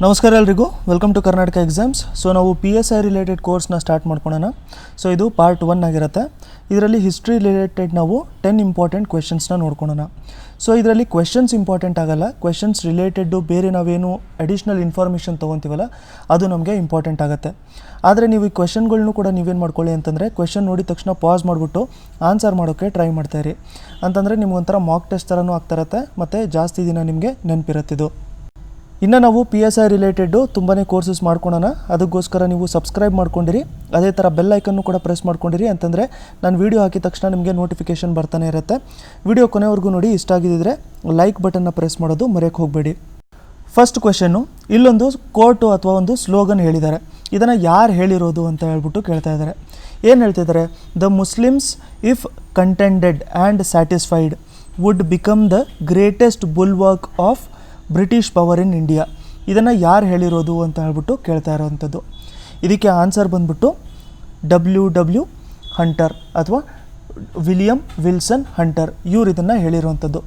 ನಮಸ್ಕಾರ ಎಲ್ರಿಗೂ welcome to Karnataka exams. So ನಾವು PSI ರಿಲೇಟೆಡ್ ಕೋರ್ಸ್ನ ಸ್ಟಾರ್ಟ್ ಮಾಡ್ಕೊಳ್ಳೋಣ. ಸೊ ಇದು ಪಾರ್ಟ್ 1 ಆಗಿರುತ್ತೆ. ಇದರಲ್ಲಿ ಹಿಸ್ಟ್ರಿ ರಿಲೇಟೆಡ್ ನಾವು 10 ಇಂಪಾರ್ಟೆಂಟ್ ಕ್ವೆಶನ್ಸ್ನ ನೋಡ್ಕೊಳ್ಳೋಣ. ಸೊ ಇದರಲ್ಲಿ ಕ್ವೆಶನ್ಸ್ ಇಂಪಾರ್ಟೆಂಟ್ ಆಗಲ್ಲ, ಕ್ವೆಶನ್ಸ್ ರಿಲೇಟೆಡ್ಡು ಬೇರೆ ನಾವೇನು ಅಡಿಷ್ನಲ್ ಇನ್ಫಾರ್ಮೇಷನ್ ತೊಗೊತೀವಲ್ಲ ಅದು ನಮಗೆ ಇಂಪಾರ್ಟೆಂಟ್ ಆಗುತ್ತೆ. ಆದರೆ ನೀವು ಈ ಕ್ವೆಶನ್ಗಳ್ನೂ ಕೂಡ ನೀವೇನು ಮಾಡ್ಕೊಳ್ಳಿ ಅಂತಂದರೆ ಕ್ವೆಶನ್ ನೋಡಿದ ತಕ್ಷಣ ಪಾಸ್ ಮಾಡಿಬಿಟ್ಟು ಆನ್ಸರ್ ಮಾಡೋಕ್ಕೆ ಟ್ರೈ ಮಾಡ್ತಾಯಿರಿ. ಅಂತಂದರೆ ನಿಮ್ಗೊಂಥರ ಮಾಕ್ ಟೆಸ್ಟ್ ಥರನೂ ಆಗ್ತಿರತ್ತೆ ಮತ್ತು ಜಾಸ್ತಿ ದಿನ ನಿಮಗೆ ನೆನಪಿರುತ್ತಿದ್ದು. ಇನ್ನು ನಾವು PSI ರಿಲೇಟೆಡ್ಡು ತುಂಬಾ ಕೋರ್ಸಸ್ ಮಾಡ್ಕೊಳ್ಳೋಣ. ಅದಕ್ಕೋಸ್ಕರ ನೀವು ಸಬ್ಸ್ಕ್ರೈಬ್ ಮಾಡ್ಕೊಂಡಿರಿ, ಅದೇ ಥರ ಬೆಲ್ ಐಕನ್ನು ಕೂಡ ಪ್ರೆಸ್ ಮಾಡ್ಕೊಂಡಿರಿ. ಅಂತಂದರೆ ನಾನು ವೀಡಿಯೋ ಹಾಕಿದ ತಕ್ಷಣ ನಿಮಗೆ ನೋಟಿಫಿಕೇಷನ್ ಬರ್ತಾನೆ ಇರುತ್ತೆ. ವಿಡಿಯೋ ಕೊನೆವರೆಗೂ ನೋಡಿ. ಇಷ್ಟ ಆಗಿದ್ದರೆ ಲೈಕ್ ಬಟನ್ನ ಪ್ರೆಸ್ ಮಾಡೋದು ಮರೆಯೋಕ್ಕೆ ಹೋಗಬೇಡಿ. ಫಸ್ಟ್ ಕ್ವೆಶನ್ನು, ಇಲ್ಲೊಂದು ಕೋಟು ಅಥವಾ ಒಂದು ಸ್ಲೋಗನ್ ಹೇಳಿದ್ದಾರೆ. ಇದನ್ನು ಯಾರು ಹೇಳಿರೋದು ಅಂತ ಹೇಳ್ಬಿಟ್ಟು ಕೇಳ್ತಾ ಇದ್ದಾರೆ. ಏನು ಹೇಳ್ತಿದ್ದಾರೆ? The Muslims if contented and satisfied would become the greatest bulwark of British power in India. ಇದನ್ನು ಯಾರು ಹೇಳಿರೋದು ಅಂತ ಹೇಳ್ಬಿಟ್ಟು ಕೇಳ್ತಾ ಇರೋವಂಥದ್ದು. ಇದಕ್ಕೆ ಆನ್ಸರ್ ಬಂದ್ಬಿಟ್ಟು W ಹಂಟರ್ ಅಥವಾ ವಿಲಿಯಂ ವಿಲ್ಸನ್ ಹಂಟರ್, ಇವ್ರು ಇದನ್ನು ಹೇಳಿರೋವಂಥದ್ದು.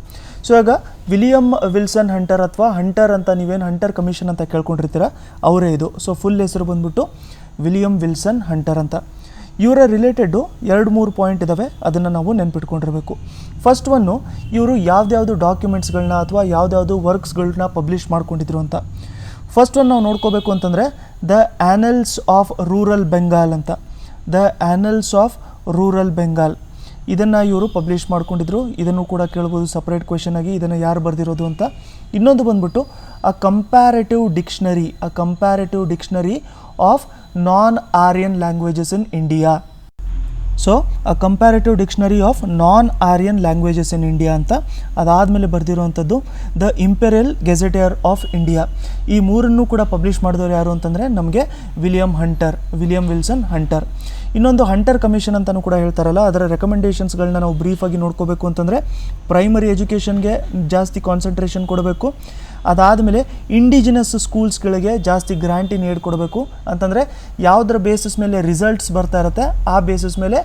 ಸೊ ಈಗ ವಿಲಿಯಂ ವಿಲ್ಸನ್ ಹಂಟರ್ ಅಥವಾ ಹಂಟರ್ ಅಂತ ನೀವೇನು ಹಂಟರ್ ಕಮಿಷನ್ ಅಂತ ಕೇಳ್ಕೊಂಡಿರ್ತೀರ ಅವರೇ ಇದು. ಸೊ ಫುಲ್ ಹೆಸರು ಬಂದ್ಬಿಟ್ಟು ವಿಲಿಯಂ ವಿಲ್ಸನ್ ಹಂಟರ್ ಅಂತ. ಇವರ ರಿಲೇಟೆಡ್ಡು 2-3 ಪಾಯಿಂಟ್ ಇದ್ದಾವೆ, ಅದನ್ನು ನಾವು ನೆನ್ಪಿಟ್ಕೊಂಡಿರಬೇಕು. ಫಸ್ಟ್ ಒನ್ನು, ಇವರು ಯಾವ್ದ್ಯಾವುದು ಡಾಕ್ಯುಮೆಂಟ್ಸ್ಗಳನ್ನ ಅಥವಾ ಯಾವ್ದ್ಯಾವುದು ವರ್ಕ್ಸ್ಗಳನ್ನ ಪಬ್ಲಿಷ್ ಮಾಡ್ಕೊಂಡಿದ್ರು ಅಂತ. ಫಸ್ಟ್ ಒನ್ ನಾವು ನೋಡ್ಕೋಬೇಕು ಅಂತಂದರೆ the annals of rural Bengal ಅಂತ. The annals of rural Bengal ಇದನ್ನು ಇವರು ಪಬ್ಲಿಷ್ ಮಾಡ್ಕೊಂಡಿದ್ರು. ಇದನ್ನು ಕೂಡ ಕೇಳ್ಬೋದು ಸಪ್ರೇಟ್ ಕ್ವೆಶನ್ ಆಗಿ, ಇದನ್ನು ಯಾರು ಬರೆದಿರೋದು ಅಂತ. ಇನ್ನೊಂದು ಬಂದ್ಬಿಟ್ಟು a comparative dictionary of non Aryan languages in India. So a comparative dictionary of non Aryan languages in India ಅಂತ. ಅದಾದಮೇಲೆ ಬರೆದಿರುವಂಥದ್ದು the imperial gazetteer of India. ಈ ಮೂರನ್ನು ಕೂಡ ಪಬ್ಲಿಷ್ ಮಾಡಿದವರು ಯಾರು ಅಂತಂದರೆ ನಮಗೆ ವಿಲಿಯಂ ವಿಲ್ಸನ್ ಹಂಟರ್. ಇನ್ನೊಂದು ಹಂಟರ್ ಕಮಿಷನ್ ಅಂತಲೂ ಕೂಡ ಹೇಳ್ತಾರಲ್ಲ, ಅದರ ರೆಕಮೆಂಡೇಷನ್ಸ್ಗಳನ್ನ ನಾವು ಬ್ರೀಫಾಗಿ ನೋಡ್ಕೋಬೇಕು ಅಂತಂದರೆ ಪ್ರೈಮರಿ ಎಜುಕೇಷನ್ಗೆ ಜಾಸ್ತಿ ಕಾನ್ಸಂಟ್ರೇಷನ್ ಕೊಡಬೇಕು. ಅದಾದಮೇಲೆ ಇಂಡಿಜಿನಸ್ ಸ್ಕೂಲ್ಸ್ಗಳಿಗೆ ಜಾಸ್ತಿ ಗ್ರ್ಯಾಂಟಿ ನೀಡ್ ಕೊಡಬೇಕು. ಅಂತಂದರೆ ಯಾವುದರ ಬೇಸಿಸ್ ಮೇಲೆ ರಿಸಲ್ಟ್ಸ್ ಬರ್ತಾ ಇರುತ್ತೆ ಆ ಬೇಸಿಸ್ ಮೇಲೆ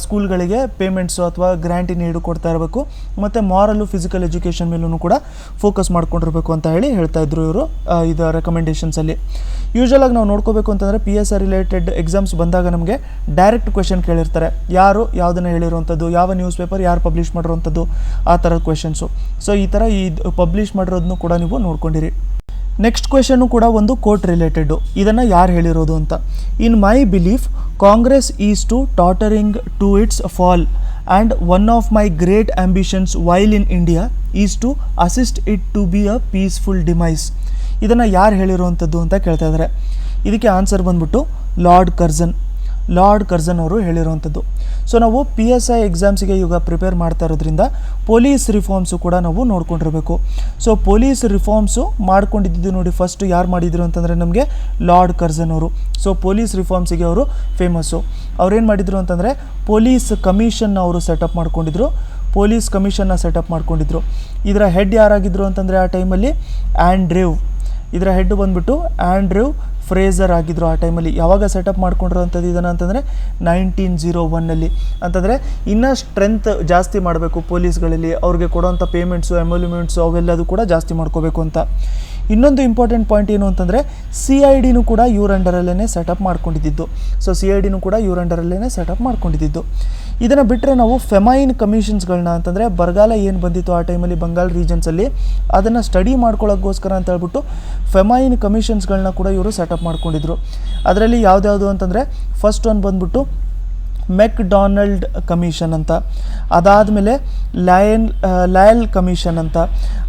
ಸ್ಕೂಲ್ಗಳಿಗೆ ಪೇಮೆಂಟ್ಸು ಅಥವಾ ಗ್ರ್ಯಾಂಟಿ ನೀಡು ಕೊಡ್ತಾ ಇರಬೇಕು. ಮತ್ತು ಮಾರಲ್ಲು ಫಿಸಿಕಲ್ ಎಜುಕೇಷನ್ ಮೇಲೂ ಕೂಡ ಫೋಕಸ್ ಮಾಡ್ಕೊಂಡಿರಬೇಕು ಅಂತ ಹೇಳ್ತಾ ಇದ್ರು ಇವರು ಇದು ರೆಕಮೆಂಡೇಷನ್ಸಲ್ಲಿ. ಯೂಶ್ವಲಾಗಿ ನಾವು ನೋಡ್ಕೋಬೇಕು ಅಂತಂದರೆ PSI ರಿಲೇಟೆಡ್ ಎಕ್ಸಾಮ್ಸ್ ಬಂದಾಗ ನಮಗೆ ಡೈರೆಕ್ಟ್ ಕ್ವೆಶನ್ ಕೇಳಿರ್ತಾರೆ, ಯಾರು ಯಾವುದನ್ನು ಹೇಳಿರುವಂಥದ್ದು, ಯಾವ ನ್ಯೂಸ್ ಪೇಪರ್ ಯಾರು ಪಬ್ಲಿಷ್ ಮಾಡಿರುವಂಥದ್ದು, ಆ ಥರದ ಕ್ವೆಶನ್ಸು. ಸೊ ಈ ಥರ ಈ ಪಬ್ಲಿಷ್ ಮಾಡಿರೋದನ್ನು ಕೂಡ ನೀವು ನೋಡ್ಕೊಂಡಿರಿ. ನೆಕ್ಸ್ಟ್ ಕ್ವೆಶನ್ನು ಕೂಡ ಒಂದು ಕೋರ್ಟ್ ರಿಲೇಟೆಡ್ಡು. ಇದನ್ನು ಯಾರು ಹೇಳಿರೋದು ಅಂತ. In my belief Congress is to tottering to its fall and one of my great ambitions while in India is to assist it to be a peaceful demise. ಇದನ್ನು ಯಾರು ಹೇಳಿರುವಂಥದ್ದು ಅಂತ ಕೇಳ್ತಾ ಇದ್ದಾರೆ. ಇದಕ್ಕೆ ಆನ್ಸರ್ ಬಂದ್ಬಿಟ್ಟು ಲಾರ್ಡ್ ಕರ್ಜನ್ ಅವರು ಹೇಳಿರುವಂಥದ್ದು. ಸೊ ನಾವು PSI ಎಕ್ಸಾಮ್ಸಿಗೆ ಈಗ ಪ್ರಿಪೇರ್ ಮಾಡ್ತಾ ಇರೋದ್ರಿಂದ ಪೊಲೀಸ್ ರಿಫಾರ್ಮ್ಸು ಕೂಡ ನಾವು ನೋಡ್ಕೊಂಡಿರಬೇಕು. ಸೊ ಪೊಲೀಸ್ ರಿಫಾರ್ಮ್ಸು ಮಾಡ್ಕೊಂಡಿದ್ದು ನೋಡಿ, ಫಸ್ಟ್ ಯಾರು ಮಾಡಿದ್ರು ಅಂತಂದರೆ ನಮಗೆ ಲಾರ್ಡ್ ಕರ್ಜನ್ ಅವರು. ಸೊ ಪೊಲೀಸ್ ರಿಫಾರ್ಮ್ಸಿಗೆ ಅವರು ಫೇಮಸ್ಸು. ಅವ್ರೇನು ಮಾಡಿದರು ಅಂತಂದರೆ ಪೊಲೀಸ್ ಕಮಿಷನ್ನ ಅವರು ಸೆಟಪ್ ಮಾಡ್ಕೊಂಡಿದ್ರು. ಇದರ ಹೆಡ್ ಯಾರಾಗಿದ್ದರು ಅಂತಂದರೆ ಆ ಟೈಮಲ್ಲಿ ಇದರ ಹೆಡ್ ಬಂದ್ಬಿಟ್ಟು ಆ್ಯಂಡ್ರ್ಯೂ ಫ್ರೇಜರ್ ಆಗಿದ್ದರು ಆ ಟೈಮಲ್ಲಿ. ಯಾವಾಗ ಸೆಟಪ್ ಮಾಡ್ಕೊಂಡಿರೋಂಥದ್ದು ಇದನ್ನು ಅಂತಂದರೆ 1901 ಅಂತಂದರೆ ಇನ್ನೂ ಸ್ಟ್ರೆಂತ್ ಜಾಸ್ತಿ ಮಾಡಬೇಕು ಪೊಲೀಸ್ಗಳಲ್ಲಿ, ಅವ್ರಿಗೆ ಕೊಡೋವಂಥ ಪೇಮೆಂಟ್ಸು ಎಮೊಲ್ಯುಮೆಂಟ್ಸು ಅವೆಲ್ಲದು ಕೂಡ ಜಾಸ್ತಿ ಮಾಡ್ಕೋಬೇಕು ಅಂತ. ಇನ್ನೊಂದು ಇಂಪಾರ್ಟೆಂಟ್ ಪಾಯಿಂಟ್ ಏನು ಅಂತಂದರೆ CIDನೂ ಕೂಡ ಇವ್ರ ಅಂಡರಲ್ಲೇ ಸೆಟಪ್ ಮಾಡ್ಕೊಂಡಿದ್ದು. ಸೊ CIDನೂ ಕೂಡ ಇವ್ರ ಅಂಡರಲ್ಲೇ ಸೆಟಪ್ ಮಾಡ್ಕೊಂಡಿದ್ದು. ಇದನ್ನು ಬಿಟ್ಟರೆ ನಾವು ಫೆಮೈನ್ ಕಮಿಷನ್ಸ್ಗಳನ್ನ ಅಂತಂದರೆ ಬರಗಾಲ ಏನು ಬಂದಿತ್ತು ಆ ಟೈಮಲ್ಲಿ ಬಂಗಾಲ್ ರೀಜನ್ಸಲ್ಲಿ, ಅದನ್ನು ಸ್ಟಡಿ ಮಾಡ್ಕೊಳ್ಳೋಕ್ಕೋಸ್ಕರ ಅಂತ ಹೇಳ್ಬಿಟ್ಟು ಫೆಮೈನ್ ಕಮಿಷನ್ಸ್ಗಳನ್ನ ಕೂಡ ಇವರು ಸೆಟಪ್ ಮಾಡ್ಕೊಂಡಿದ್ರು. ಅದರಲ್ಲಿ ಯಾವ್ದ್ಯಾವುದು ಅಂತಂದರೆ ಫಸ್ಟ್ ಒಂದು ಬಂದ್ಬಿಟ್ಟು ಮೆಕ್ಡೊನಾಲ್ಡ್ ಕಮಿಷನ್ ಅಂತ, ಅದಾದಮೇಲೆ ಲಯಲ್ ಕಮಿಷನ್ ಅಂತ,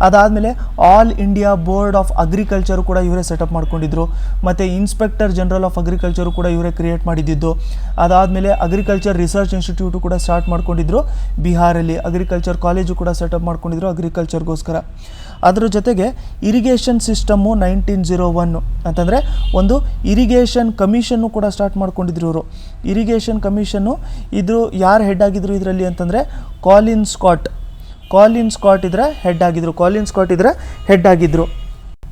ಅದಾದಮೇಲೆ all India board of agriculture ಕೂಡ ಇವರೇ ಸೆಟಪ್ ಮಾಡ್ಕೊಂಡಿದ್ರು. ಮತ್ತು ಇನ್ಸ್ಪೆಕ್ಟರ್ ಜನರಲ್ ಆಫ್ ಅಗ್ರಿಕಲ್ಚರು ಕೂಡ ಇವರೇ ಕ್ರಿಯೇಟ್ ಮಾಡಿದ್ದು. ಅದಾದಮೇಲೆ ಅಗ್ರಿಕಲ್ಚರ್ ರಿಸರ್ಚ್ ಇನ್ಸ್ಟಿಟ್ಯೂಟು ಕೂಡ ಸ್ಟಾರ್ಟ್ ಮಾಡ್ಕೊಂಡಿದ್ರು ಬಿಹಾರಲ್ಲಿ. ಅಗ್ರಿಕಲ್ಚರ್ ಕಾಲೇಜು ಕೂಡ ಸೆಟಪ್ ಮಾಡ್ಕೊಂಡಿದ್ರು ಅಗ್ರಿಕಲ್ಚರ್ಗೋಸ್ಕರ. ಅದರ ಜೊತೆಗೆ ಇರಿಗೇಷನ್ ಸಿಸ್ಟಮ್ಮು 1901 ಅಂತಂದರೆ ಒಂದು ಇರಿಗೇಷನ್ ಕಮಿಷನ್ನು ಕೂಡ ಸ್ಟಾರ್ಟ್ ಮಾಡ್ಕೊಂಡಿದ್ರು ಇವರು. ಇರಿಗೇಷನ್ ಕಮಿಷನ್ನು ಇದು ಯಾರು ಹೆಡ್ ಆಗಿದ್ರು ಇದರಲ್ಲಿ ಅಂತಂದರೆ ಕಾಲಿನ್ ಸ್ಕಾಟ್ ಇದರ ಹೆಡ್ ಆಗಿದ್ರು.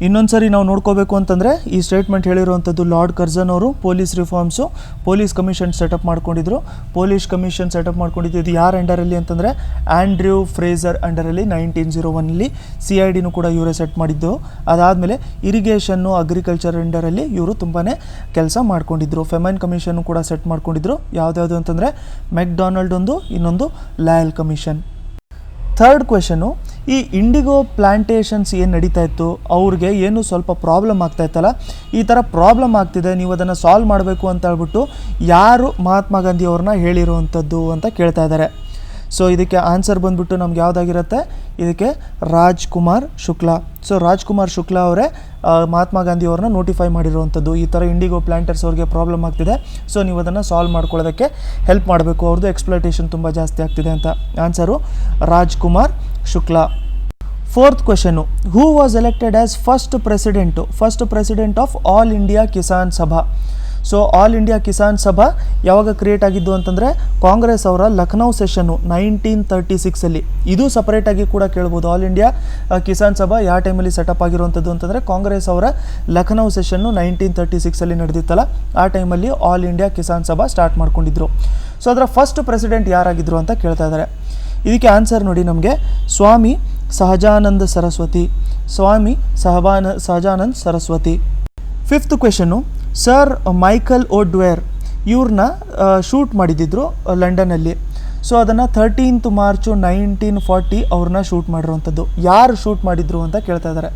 ಇನ್ನೊಂದು ಸರಿ ನಾವು ನೋಡ್ಕೋಬೇಕು ಅಂತಂದರೆ ಈ ಸ್ಟೇಟ್ಮೆಂಟ್ ಹೇಳಿರುವಂಥದ್ದು ಲಾರ್ಡ್ ಕರ್ಜನ್ ಅವರು police reforms police commission set up ಮಾಡ್ಕೊಂಡಿದ್ರು. ಪೊಲೀಸ್ ಕಮಿಷನ್ ಸೆಟಪ್ ಮಾಡ್ಕೊಂಡಿದ್ದು ಇದು ಯಾರ ಅಂಡರಲ್ಲಿ ಅಂತಂದರೆ ಆಂಡ್ರ್ಯೂ ಫ್ರೇಸರ್ ಅಂಡರಲ್ಲಿ 1901 CIDನೂ ಕೂಡ ಇವರೇ ಸೆಟ್ ಮಾಡಿದ್ದು. ಅದಾದಮೇಲೆ ಇರಿಗೇಷನ್ನು ಅಗ್ರಿಕಲ್ಚರ್ ಅಂಡರಲ್ಲಿ ಇವರು ತುಂಬಾ ಕೆಲಸ ಮಾಡ್ಕೊಂಡಿದ್ರು. ಫೆಮೈನ್ ಕಮಿಷನ್ನು ಕೂಡ ಸೆಟ್ ಮಾಡ್ಕೊಂಡಿದ್ರು. ಯಾವುದ್ಯಾವುದು ಅಂತಂದರೆ ಮೆಕ್ಡೊನಾಲ್ಡ್ ಒಂದು, ಇನ್ನೊಂದು ಲಾಯಲ್ ಕಮಿಷನ್. ಥರ್ಡ್ ಕ್ವೆಶನು, ಈ ಇಂಡಿಗೋ ಪ್ಲಾಂಟೇಷನ್ಸ್ ಏನು ನಡೀತಾ ಇತ್ತು ಅವ್ರಿಗೆ ಏನು ಸ್ವಲ್ಪ ಪ್ರಾಬ್ಲಮ್ ಆಗ್ತಾ ಇತ್ತಲ್ಲ, ಈ ಥರ ಪ್ರಾಬ್ಲಮ್ ಆಗ್ತಿದೆ, ನೀವು ಅದನ್ನು ಸಾಲ್ವ್ ಮಾಡಬೇಕು ಅಂತ ಹೇಳ್ಬಿಟ್ಟು ಯಾರು ಮಹಾತ್ಮ ಗಾಂಧಿ ಅವ್ರನ್ನ ಹೇಳಿರುವಂಥದ್ದು ಅಂತ ಕೇಳ್ತಾ ಇದ್ದಾರೆ. ಸೊ ಇದಕ್ಕೆ ಆನ್ಸರ್ ಬಂದ್ಬಿಟ್ಟು ನಮ್ಗೆ ಯಾವುದಾಗಿರುತ್ತೆ, ಇದಕ್ಕೆ ರಾಜ್ಕುಮಾರ್ ಶುಕ್ಲಾ. ಸೊ ರಾಜ್ಕುಮಾರ್ ಶುಕ್ಲಾ ಅವರೇ ಮಹಾತ್ಮ ಗಾಂಧಿ ಅವ್ರನ್ನ ನೋಟಿಫೈ ಮಾಡಿರುವಂಥದ್ದು. ಈ ಥರ ಇಂಡಿಗೋ ಪ್ಲಾಂಟರ್ಸ್ ಅವ್ರಿಗೆ ಪ್ರಾಬ್ಲಮ್ ಆಗ್ತಿದೆ, ಸೊ ನೀವು ಅದನ್ನು ಸಾಲ್ವ್ ಮಾಡ್ಕೊಳ್ಳೋದಕ್ಕೆ ಹೆಲ್ಪ್ ಮಾಡಬೇಕು, ಅವ್ರದ್ದು ಎಕ್ಸ್ಪ್ಲೈಟೇಷನ್ ತುಂಬ ಜಾಸ್ತಿ ಆಗ್ತಿದೆ ಅಂತ. Answer Rajkumar Shukla. Fourth question, who was elected as first president of All India Kisan Sabha. So all India Kisan ಸಭಾ ಯಾವಾಗ ಕ್ರಿಯೇಟ್ ಆಗಿದ್ದು ಅಂತಂದರೆ ಕಾಂಗ್ರೆಸ್ ಅವರ ಲಖನೌ ಸೆಷನ್ನು 1936. ಇದು ಸಪರೇಟಾಗಿ ಕೂಡ ಕೇಳ್ಬೋದು. ಆಲ್ ಇಂಡಿಯಾ ಕಿಸಾನ್ ಸಭಾ ಯಾವ ಟೈಮಲ್ಲಿ ಸೆಟಪ್ ಆಗಿರುವಂಥದ್ದು ಅಂತಂದರೆ ಕಾಂಗ್ರೆಸ್ ಅವರ ಲಖನೌ ಸೆಷನ್ನು 1936 ನಡೆದಿತ್ತಲ್ಲ, ಆ ಟೈಮಲ್ಲಿ ಆಲ್ ಇಂಡಿಯಾ ಕಿಸಾನ್ ಸಭಾ ಸ್ಟಾರ್ಟ್ ಮಾಡ್ಕೊಂಡಿದ್ರು. ಸೊ ಅದರ ಫಸ್ಟ್ ಪ್ರೆಸಿಡೆಂಟ್ ಯಾರಾಗಿದ್ದರು ಅಂತ ಕೇಳ್ತಾ ಇದ್ದಾರೆ. ಇದಕ್ಕೆ ಆನ್ಸರ್ ನೋಡಿ ನಮಗೆ Swami Sahajananda Saraswati. Fifth question, Sir Michael O'Dwyer ಇವ್ರನ್ನ ಶೂಟ್ ಮಾಡಿದ್ದಿದ್ರು ಲಂಡನ್ನಲ್ಲಿ. ಸೊ ಅದನ್ನು 13 ಮಾರ್ಚ್ 1940 ಅವ್ರನ್ನ ಶೂಟ್ ಮಾಡಿರೋವಂಥದ್ದು. ಯಾರು ಶೂಟ್ ಮಾಡಿದ್ರು ಅಂತ ಕೇಳ್ತಾ ಇದ್ದಾರೆ.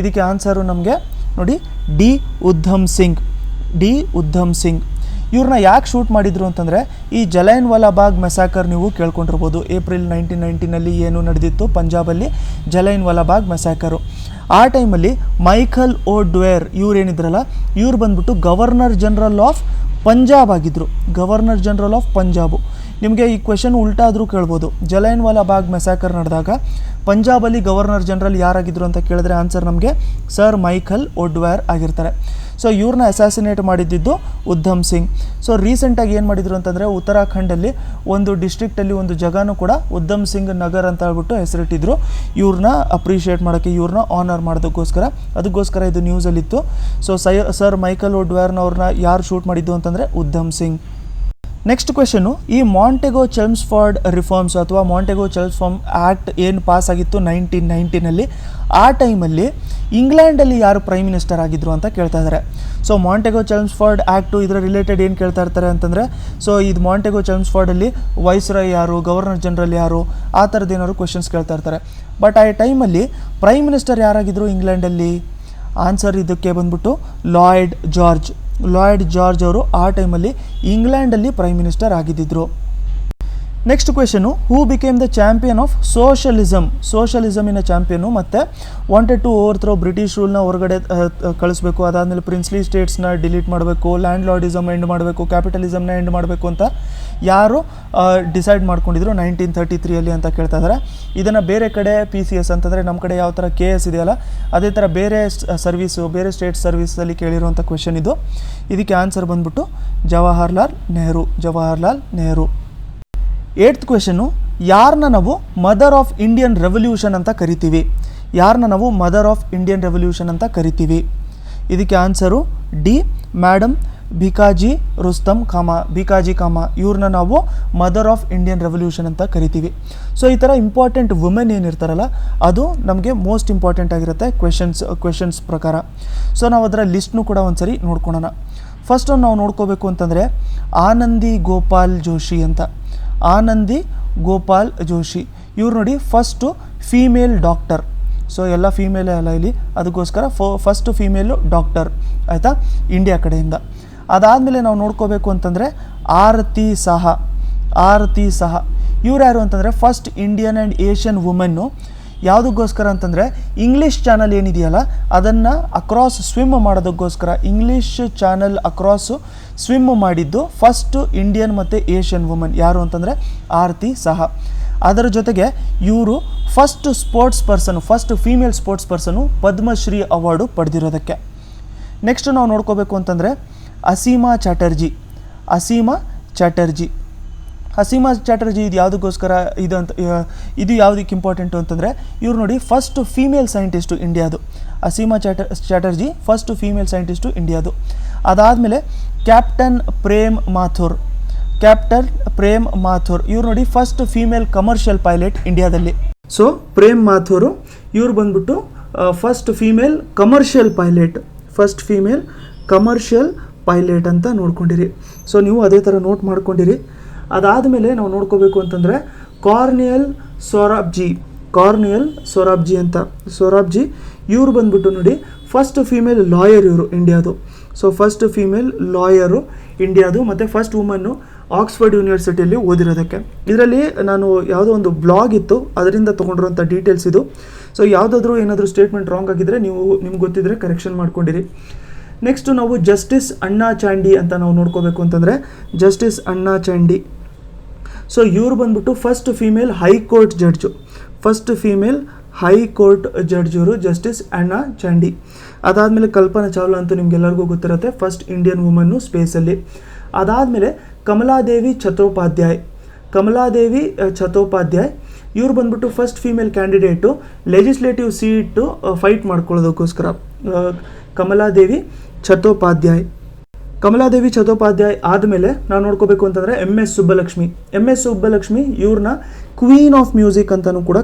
ಇದಕ್ಕೆ ಆನ್ಸರು ನಮಗೆ ನೋಡಿ ಡಿ ಉಧಮ್ ಸಿಂಗ್. ಇವ್ರನ್ನ ಯಾಕೆ ಶೂಟ್ ಮಾಡಿದ್ರು ಅಂತಂದರೆ ಈ ಜಲೈನ್ ವಾಲಾ ಬಾಗ್ ಮೆಸಾಕರ್ ನೀವು ಕೇಳ್ಕೊಂಡಿರ್ಬೋದು. ಏಪ್ರಿಲ್ 1919 ಏನು ನಡೆದಿತ್ತು ಪಂಜಾಬಲ್ಲಿ ಜಲೈನ್ ವಾಲಾ ಬಾಗ್ ಮೆಸಾಕರು. ಆ ಟೈಮಲ್ಲಿ ಮೈಕಲ್ ಓ ಡ್ವೇರ್ ಇವ್ರೇನಿದ್ರಲ್ಲ, ಇವ್ರು ಬಂದ್ಬಿಟ್ಟು ಗವರ್ನರ್ ಜನರಲ್ ಆಫ್ ಪಂಜಾಬ್ ಆಗಿದ್ದರು. ನಿಮಗೆ ಈ ಕ್ವೆಶನ್ ಉಲ್ಟಾದರೂ ಕೇಳ್ಬೋದು. ಜಲೈನ್ ವಾಲಾ ಬಾಗ್ ಮೆಸಾಕರ್ ನಡೆದಾಗ ಪಂಜಾಬಲ್ಲಿ ಗವರ್ನರ್ ಜನರಲ್ ಯಾರಾಗಿದ್ದರು ಅಂತ ಕೇಳಿದ್ರೆ ಆನ್ಸರ್ ನಮಗೆ ಸರ್ ಮೈಕಲ್ ಓ ಡ್ವೇರ್ ಆಗಿರ್ತಾರೆ. ಸೊ ಇವ್ರನ್ನ ಅಸಾಸಿನೇಟ್ ಮಾಡಿದ್ದು ಉಧಮ್ ಸಿಂಗ್. ಸೊ ರೀಸೆಂಟಾಗಿ ಏನು ಮಾಡಿದರು ಅಂತಂದರೆ ಉತ್ತರಾಖಂಡಲ್ಲಿ ಒಂದು ಡಿಸ್ಟ್ರಿಕ್ಟಲ್ಲಿ ಒಂದು ಜಾಗನೂ ಕೂಡ ಉಧಮ್ ಸಿಂಗ್ ನಗರ್ ಅಂತ ಹೇಳ್ಬಿಟ್ಟು ಹೆಸರಿಟ್ಟಿದ್ರು. ಇವ್ರನ್ನ ಅಪ್ರಿಷಿಯೇಟ್ ಮಾಡೋಕ್ಕೆ, ಇವ್ರನ್ನ ಆನರ್ ಅದಕ್ಕೋಸ್ಕರ ಇದು ನ್ಯೂಸಲ್ಲಿತ್ತು. ಸೊ ಸರ್ ಮೈಕಲ್ ಓ ಡ್ವೇರ್ನವ್ರನ್ನ ಯಾರು ಶೂಟ್ ಮಾಡಿದ್ದು ಅಂತಂದರೆ ಉಧಮ್ ಸಿಂಗ್. ನೆಕ್ಸ್ಟ್ ಕ್ವೆಶನು, ಈ ಮಾಂಟೆಗೋ ಚೆಲ್ಮ್ಸ್ಫೋರ್ಡ್ ರಿಫಾರ್ಮ್ಸ್ ಅಥವಾ ಮಾಂಟೆಗೋ ಚೆಲ್ಮ್ಸ್ಫೋರ್ಡ್ ಆ್ಯಕ್ಟ್ ಏನು ಪಾಸ್ ಆಗಿತ್ತು 1919, ಆ ಟೈಮಲ್ಲಿ ಇಂಗ್ಲೆಂಡಲ್ಲಿ ಯಾರು ಪ್ರೈಮ್ ಮಿನಿಸ್ಟರ್ ಆಗಿದ್ರು ಅಂತ ಕೇಳ್ತಾ ಇದ್ದಾರೆ. ಸೊ ಮಾಂಟೆಗೋ ಚೆಲ್ಮ್ಸ್ಫೋರ್ಡ್ ಆ್ಯಕ್ಟು ಇದರ ರಿಲೇಟೆಡ್ ಏನು ಕೇಳ್ತಾ ಇರ್ತಾರೆ ಅಂತಂದರೆ, ಸೊ ಇದು ಮಾಂಟೆಗೋ ಚೆಲ್ಮ್ಸ್ಫೋರ್ಡಲ್ಲಿ ವೈಸ್ರಾಯ್ ಯಾರು, ಗವರ್ನರ್ ಜನರಲ್ ಯಾರು, ಆ ಥರದ್ದು ಏನಾದ್ರು ಕ್ವೆಶನ್ಸ್ ಕೇಳ್ತಾ ಇರ್ತಾರೆ. ಬಟ್ ಆ ಟೈಮಲ್ಲಿ ಪ್ರೈಮ್ ಮಿನಿಸ್ಟರ್ ಯಾರಾಗಿದ್ದರು ಇಂಗ್ಲೆಂಡಲ್ಲಿ? ಆನ್ಸರ್ ಇದಕ್ಕೆ ಬಂದ್ಬಿಟ್ಟು ಲಾಯ್ಡ್ ಜಾರ್ಜ್ ಅವರು ಆ ಟೈಮಲ್ಲಿ ಇಂಗ್ಲೆಂಡಲ್ಲಿ ಪ್ರೈಮ್ ಮಿನಿಸ್ಟರ್ ಆಗಿದ್ದರು. Next question, who became the champion of ಸೋಷಲಿಸಮಿನ ಚಾಂಪಿಯನು ಮತ್ತು ವಾಂಟೆಡ್ ಟು ಓವರ್ ಬ್ರಿಟಿಷ್ ರೂಲ್ನ ಹೊರಗಡೆ ಕಳಿಸ್ಬೇಕು, ಅದಾದಮೇಲೆ ಪ್ರಿನ್ಸ್ಲಿ ಸ್ಟೇಟ್ಸ್ನ ಡಿಲೀಟ್ ಮಾಡಬೇಕು, ಲ್ಯಾಂಡ್ ಲಾರ್ಡಿಸಮ್ ಎಂಡ್ ಮಾಡಬೇಕು, ಕ್ಯಾಪಿಟಲಿಸಮ್ನ ಎಂಡ್ ಮಾಡಬೇಕು ಅಂತ ಯಾರು ಡಿಸೈಡ್ ಮಾಡ್ಕೊಂಡಿದ್ರು 1933 ಅಂತ ಕೇಳ್ತಾ ಇದ್ದಾರೆ. ಇದನ್ನು ಬೇರೆ ಕಡೆ PCS ಅಂತಂದರೆ ನಮ್ಮ ಕಡೆ ಯಾವ ಥರ KS ಇದೆಯಲ್ಲ ಅದೇ ಥರ ಬೇರೆ ಸ್ಟೇಟ್ ಸರ್ವೀಸಲ್ಲಿ ಕೇಳಿರುವಂಥ ಕ್ವೆಶನ್ ಇದು. ಇದಕ್ಕೆ ಆನ್ಸರ್ ಬಂದ್ಬಿಟ್ಟು ಜವಾಹರ್ಲಾಲ್ ನೆಹರು. 8th ಕ್ವೆಶನು, ಯಾರನ್ನ ನಾವು ಮದರ್ ಆಫ್ ಇಂಡಿಯನ್ ರೆವಲ್ಯೂಷನ್ ಅಂತ ಕರಿತೀವಿ? ಇದಕ್ಕೆ answer D madam Bhikaji comma. ಇವ್ರನ್ನ ನಾವು ಮದರ್ ಆಫ್ ಇಂಡಿಯನ್ ರೆವಲ್ಯೂಷನ್ ಅಂತ ಕರಿತೀವಿ. ಸೊ ಈ ಥರ ಇಂಪಾರ್ಟೆಂಟ್ ವುಮೆನ್ ಏನಿರ್ತಾರಲ್ಲ ಅದು ನಮಗೆ ಮೋಸ್ಟ್ ಇಂಪಾರ್ಟೆಂಟ್ ಆಗಿರುತ್ತೆ ಕ್ವೆಶನ್ಸ್ ಪ್ರಕಾರ. ಸೊ ನಾವು ಅದರ ಲಿಸ್ಟ್ನು ಕೂಡ ಒಂದ್ಸರಿ ನೋಡ್ಕೊಳ್ಳೋಣ. ಫಸ್ಟ್ ನಾವು ನೋಡ್ಕೋಬೇಕು ಅಂತಂದರೆ ಆನಂದಿ ಗೋಪಾಲ್ ಜೋಶಿ ಇವ್ರು ನೋಡಿ ಫಸ್ಟು ಫೀಮೇಲ್ ಡಾಕ್ಟರ್. ಸೊ ಎಲ್ಲ ಫೀಮೇಲೇ ಅಲ್ಲ ಇಲ್ಲಿ, ಅದಕ್ಕೋಸ್ಕರ ಫಸ್ಟ್ ಫೀಮೇಲು ಡಾಕ್ಟರ್ ಆಯಿತಾ, ಇಂಡಿಯಾ ಕಡೆಯಿಂದ. ಅದಾದಮೇಲೆ ನಾವು ನೋಡ್ಕೋಬೇಕು ಅಂತಂದರೆ ಆರತಿ ಸಹ ಇವ್ರು ಯಾರು ಅಂತಂದರೆ first Indian and Asian women. ಯಾವುದಕ್ಕೋಸ್ಕರ ಅಂತಂದರೆ ಇಂಗ್ಲೀಷ್ ಚಾನಲ್ ಏನಿದೆಯಲ್ಲ ಅದನ್ನು ಅಕ್ರಾಸ್ ಸ್ವಿಮ್ ಮಾಡೋದಕ್ಕೋಸ್ಕರ ಇಂಗ್ಲೀಷ್ ಚಾನಲ್ ಅಕ್ರಾಸು ಸ್ವಿಮ್ ಮಾಡಿದ್ದು ಫಸ್ಟು ಇಂಡಿಯನ್ ಮತ್ತು ಏಷ್ಯನ್ ವುಮೆನ್ ಯಾರು ಅಂತಂದರೆ ಆರತಿ ಸಹ. ಅದರ ಜೊತೆಗೆ ಇವರು first female sports person Padma Shri award ಪಡೆದಿರೋದಕ್ಕೆ. ನೆಕ್ಸ್ಟ್ ನಾವು ನೋಡ್ಕೋಬೇಕು ಅಂತಂದರೆ ಅಸೀಮಾ ಚಾಟರ್ಜಿ ಅಸೀಮಾ ಚಾಟರ್ಜಿ ಇದು ಯಾವುದಕ್ಕೋಸ್ಕರ ಇದು ಯಾವುದಕ್ಕೆ ಇಂಪಾರ್ಟೆಂಟು ಅಂತಂದರೆ ಇವ್ರು ನೋಡಿ ಫಸ್ಟ್ ಫೀಮೇಲ್ ಸೈಂಟಿಸ್ಟು ಇಂಡಿಯಾದು. Asima Chatterjee first female scientist ಇಂಡಿಯಾದು. ಅದಾದಮೇಲೆ ಕ್ಯಾಪ್ಟನ್ ಪ್ರೇಮ್ ಮಾಥುರ್ ಇವ್ರು ನೋಡಿ ಫಸ್ಟ್ ಫೀಮೇಲ್ ಕಮರ್ಷಿಯಲ್ ಪೈಲಟ್ ಇಂಡಿಯಾದಲ್ಲಿ. ಸೊ ಪ್ರೇಮ್ ಮಾಥುರು ಇವ್ರು ಬಂದ್ಬಿಟ್ಟು ಫಸ್ಟ್ ಫೀಮೇಲ್ ಕಮರ್ಷಿಯಲ್ ಪೈಲಟ್ ಅಂತ ನೋಡ್ಕೊಂಡಿರಿ. ಸೊ ನೀವು ಅದೇ ಥರ ನೋಟ್ ಮಾಡ್ಕೊಂಡಿರಿ. ಅದಾದಮೇಲೆ ನಾವು ನೋಡ್ಕೋಬೇಕು ಅಂತಂದರೆ ಕಾರ್ನಿಯಲ್ ಸೊರಾಬ್ಜಿ ಇವ್ರು ಬಂದ್ಬಿಟ್ಟು ನೋಡಿ ಫಸ್ಟ್ ಫೀಮೇಲ್ ಲಾಯರ್ ಇವರು ಇಂಡಿಯಾದು. ಸೊ ಫಸ್ಟ್ ಫೀಮೇಲ್ ಲಾಯರು ಇಂಡಿಯಾದು ಮತ್ತು ಫಸ್ಟ್ ವುಮನ್ನು ಆಕ್ಸ್ಫರ್ಡ್ ಯೂನಿವರ್ಸಿಟಿಯಲ್ಲಿ ಓದಿರೋದಕ್ಕೆ. ಇದರಲ್ಲಿ ನಾನು ಯಾವುದೋ ಒಂದು ಬ್ಲಾಗ್ ಇತ್ತು ಅದರಿಂದ ತೊಗೊಂಡಿರೋಂಥ ಡೀಟೇಲ್ಸ್ ಇದು. ಸೊ ಯಾವುದಾದ್ರೂ ಏನಾದರೂ ಸ್ಟೇಟ್ಮೆಂಟ್ ರಾಂಗ್ ಆಗಿದ್ದರೆ ನಿಮ್ಗೆ ಗೊತ್ತಿದ್ದರೆ ಕರೆಕ್ಷನ್ ಮಾಡ್ಕೊಂಡಿರಿ. ನೆಕ್ಸ್ಟು ನಾವು ಜಸ್ಟಿಸ್ ಅಣ್ಣಾ ಚಾಂಡಿ ಅಂತ ನಾವು ನೋಡ್ಕೋಬೇಕು ಅಂತಂದರೆ ಜಸ್ಟಿಸ್ ಅಣ್ಣಾ ಚಾಂಡಿ. ಸೊ ಇವ್ರು ಬಂದ್ಬಿಟ್ಟು ಫಸ್ಟ್ ಫೀಮೇಲ್ ಹೈಕೋರ್ಟ್ ಜಡ್ಜ್ ಇವರು ಜಸ್ಟಿಸ್ ಅಣ್ಣಾ ಚಾಂಡಿ. ಅದಾದಮೇಲೆ ಕಲ್ಪನಾ ಚಾವ್ಲಾ ಅಂತೂ ನಿಮ್ಗೆಲ್ಲರಿಗೂ ಗೊತ್ತಿರುತ್ತೆ, ಫಸ್ಟ್ ಇಂಡಿಯನ್ ವುಮನ್ನು ಸ್ಪೇಸಲ್ಲಿ. ಅದಾದಮೇಲೆ ಕಮಲಾದೇವಿ ಚತೋಪಾಧ್ಯಾಯ್ ಇವ್ರು ಬಂದ್ಬಿಟ್ಟು first female candidate legislative seat fight ಮಾಡ್ಕೊಳ್ಳೋದಕ್ಕೋಸ್ಕರ. ಕಮಲಾದೇವಿ ಚತೋಪಾಧ್ಯಾಯ್ ಆದಮೇಲೆ ನಾವು ನೋಡ್ಕೋಬೇಕು ಅಂತಂದರೆ ಎಮ್ ಎಸ್ ಸುಬ್ಬಲಕ್ಷ್ಮಿ ಇವ್ರನ್ನ ಕ್ವೀನ್ ಆಫ್ ಮ್ಯೂಸಿಕ್ ಅಂತಲೂ ಕೂಡ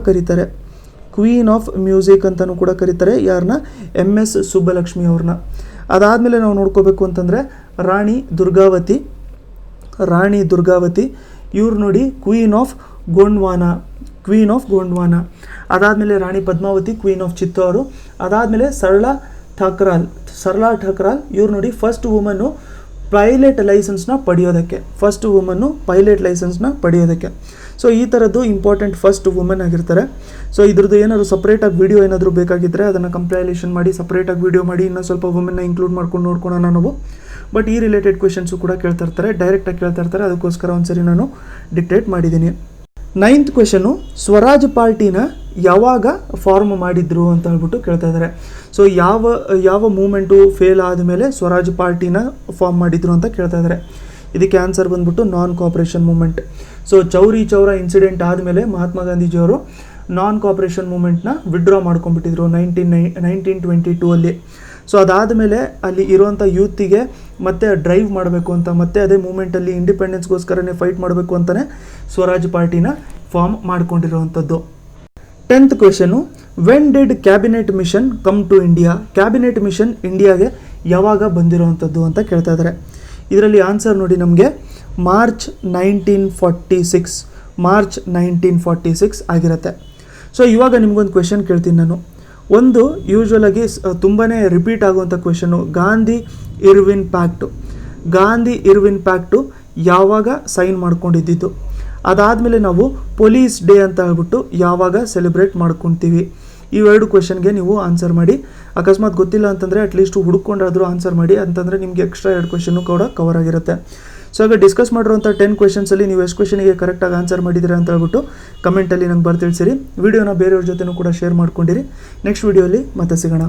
ಕರೀತಾರೆ. ಯಾರನ್ನ? ಎಮ್ ಎಸ್ ಸುಬ್ಬಲಕ್ಷ್ಮಿ ಅವ್ರನ್ನ. ಅದಾದಮೇಲೆ ನಾವು ನೋಡ್ಕೋಬೇಕು ಅಂತಂದರೆ ರಾಣಿ ದುರ್ಗಾವತಿ ಇವ್ರು ನೋಡಿ ಕ್ವೀನ್ ಆಫ್ ಗೋಂಡ್ವಾನಾ. ಅದಾದಮೇಲೆ ರಾಣಿ ಪದ್ಮಾವತಿ ಕ್ವೀನ್ ಆಫ್ ಚಿತ್ತೂರು. ಅದಾದಮೇಲೆ ಸರಳಾ ಠಕ್ರಾಲ್ ಇವ್ರು ನೋಡಿ ಫಸ್ಟ್ ವುಮನ್ನು ಪೈಲಟ್ ಲೈಸೆನ್ಸ್ನ ಪಡೆಯೋದಕ್ಕೆ. ಸೊ ಈ ಥರದ್ದು ಇಂಪಾರ್ಟೆಂಟ್ ಫಸ್ಟ್ ವುಮನ್ ಆಗಿರ್ತಾರೆ. ಸೊ ಇದ್ರದ್ದು ಏನಾದರೂ ಸಪ್ರೇಟಾಗಿ ವೀಡಿಯೋ ಏನಾದರೂ ಬೇಕಾಗಿದ್ದರೆ ಅದನ್ನು ಕಂಪೈಲೇಷನ್ ಮಾಡಿ ಸಪ್ರೇಟಾಗಿ ವೀಡಿಯೋ ಮಾಡಿ ಇನ್ನೂ ಸ್ವಲ್ಪ ವುಮನ್ನ ಇನ್ಕ್ಲೂಡ್ ಮಾಡ್ಕೊಂಡು ನೋಡ್ಕೊಳ್ಳೋಣ ನಾವು. ಬಟ್ ಈ ರಿಲೇಟೆಡ್ ಕ್ವೆಶನ್ಸು ಕೂಡ ಕೇಳ್ತಾ ಇರ್ತಾರೆ, ಡೈರೆಕ್ಟಾಗಿ ಕೇಳ್ತಾ ಇರ್ತಾರೆ, ಅದಕ್ಕೋಸ್ಕರ ಒಂದ್ಸರಿ ನಾನು ಡಿಕ್ಟೇಟ್ ಮಾಡಿದ್ದೀನಿ. 9th ಕ್ವೆಶನು ಸ್ವರಾಜ್ ಪಾರ್ಟಿನ ಯಾವಾಗ ಫಾರ್ಮ್ ಮಾಡಿದ್ರು ಅಂತ ಹೇಳ್ಬಿಟ್ಟು ಕೇಳ್ತಾ ಇದ್ದಾರೆ. ಸೊ ಯಾವ ಮೂಮೆಂಟು ಫೇಲ್ ಆದಮೇಲೆ ಸ್ವರಾಜ್ ಪಾರ್ಟಿನ ಫಾರ್ಮ್ ಮಾಡಿದ್ರು ಅಂತ ಕೇಳ್ತಾ ಇದ್ದಾರೆ. ಇದಕ್ಕೆ ಆನ್ಸರ್ ಬಂದ್ಬಿಟ್ಟು ನಾನ್ ಕೋಆಪರೇಷನ್ ಮೂಮೆಂಟ್. ಸೊ ಚೌರಿ ಚೌರಾ ಇನ್ಸಿಡೆಂಟ್ ಆದಮೇಲೆ ಮಹಾತ್ಮ ಗಾಂಧೀಜಿಯವರು ನಾನ್ ಕೋಆಪರೇಷನ್ ಮೂಮೆಂಟ್ನ ವಿಡ್ರಾ ಮಾಡ್ಕೊಂಡ್ಬಿಟ್ಟಿದ್ರು 1922 ಅಲ್ಲಿ. ಸೊ ಅದಾದಮೇಲೆ ಅಲ್ಲಿ ಇರುವಂಥ ಯೂತಿಗೆ ಮತ್ತೆ ಡ್ರೈವ್ ಮಾಡಬೇಕು ಅಂತ ಮತ್ತೆ ಅದೇ ಮೂಮೆಂಟಲ್ಲಿ ಇಂಡಿಪೆಂಡೆನ್ಸ್ಗೋಸ್ಕರನೇ ಫೈಟ್ ಮಾಡಬೇಕು ಅಂತಲೇ ಸ್ವರಾಜ್ ಪಾರ್ಟಿನ ಫಾರ್ಮ್ ಮಾಡ್ಕೊಂಡಿರುವಂಥದ್ದು. 10th question when did cabinet mission come to India? Cabinet mission ಇಂಡಿಯಾಗೆ ಯಾವಾಗ ಬಂದಿರುವಂಥದ್ದು ಅಂತ ಕೇಳ್ತಾ ಇದ್ದಾರೆ. ಇದರಲ್ಲಿ ಆನ್ಸರ್ ನೋಡಿ ನಮಗೆ ಮಾರ್ಚ್ 1946 ಆಗಿರುತ್ತೆ. ಸೊ ಇವಾಗ ನಿಮಗೊಂದು ಕ್ವೆಶನ್ ಕೇಳ್ತೀನಿ ನಾನು. ಒಂದು ಯೂಶ್ವಲಾಗಿ ತುಂಬಾ ರಿಪೀಟ್ ಆಗುವಂಥ ಕ್ವೆಶನು ಗಾಂಧಿ ಇರ್ವಿನ್ ಪ್ಯಾಕ್ಟು ಯಾವಾಗ ಸೈನ್ ಮಾಡ್ಕೊಂಡಿದ್ದು? ಅದಾದಮೇಲೆ ನಾವು ಪೊಲೀಸ್ ಡೇ ಅಂತ ಹೇಳ್ಬಿಟ್ಟು ಯಾವಾಗ ಸೆಲೆಬ್ರೇಟ್ ಮಾಡ್ಕೊತೀವಿ? ಇವೆರಡು ಕ್ವೆಶನ್ಗೆ ನೀವು ಆನ್ಸರ್ ಮಾಡಿ. ಅಕಸ್ಮಾತ್ ಗೊತ್ತಿಲ್ಲ ಅಂತಂದರೆ ಅಟ್ಲೀಸ್ಟ್ ಹುಡುಕೊಂಡಾದರೂ ಆನ್ಸರ್ ಮಾಡಿ, ಅಂತಂದರೆ ನಿಮಗೆ ಎಕ್ಸ್ಟ್ರಾ 2 ಕ್ವೆಶನ್ನು ಕೂಡ ಕವರ್ ಆಗಿರುತ್ತೆ. ಸೊ ಈಗ ಡಿಸ್ಕಸ್ ಮಾಡಿರುವಂಥ 10 ಕ್ವೆಶನ್ಸಲ್ಲಿ ನೀವು ಎಷ್ಟು ಕ್ವೆಶನಿಗೆ ಕರೆಕ್ಟಾಗಿ ಆನ್ಸರ್ ಮಾಡಿದ್ದೀರಾ ಅಂತ ಹೇಳ್ಬಿಟ್ಟು ಕಮೆಂಟಲ್ಲಿ ನಂಗೆ ತಿಳಿಸಿರಿ. ವಿಡಿಯೋನ ಬೇರೆಯವ್ರ ಜೊತೆನೂ ಕೂಡ ಶೇರ್ ಮಾಡ್ಕೊಂಡಿರಿ. ನೆಕ್ಸ್ಟ್ ವಿಡಿಯೋಲಿ ಮತ್ತೆ ಸಿಗೋಣ.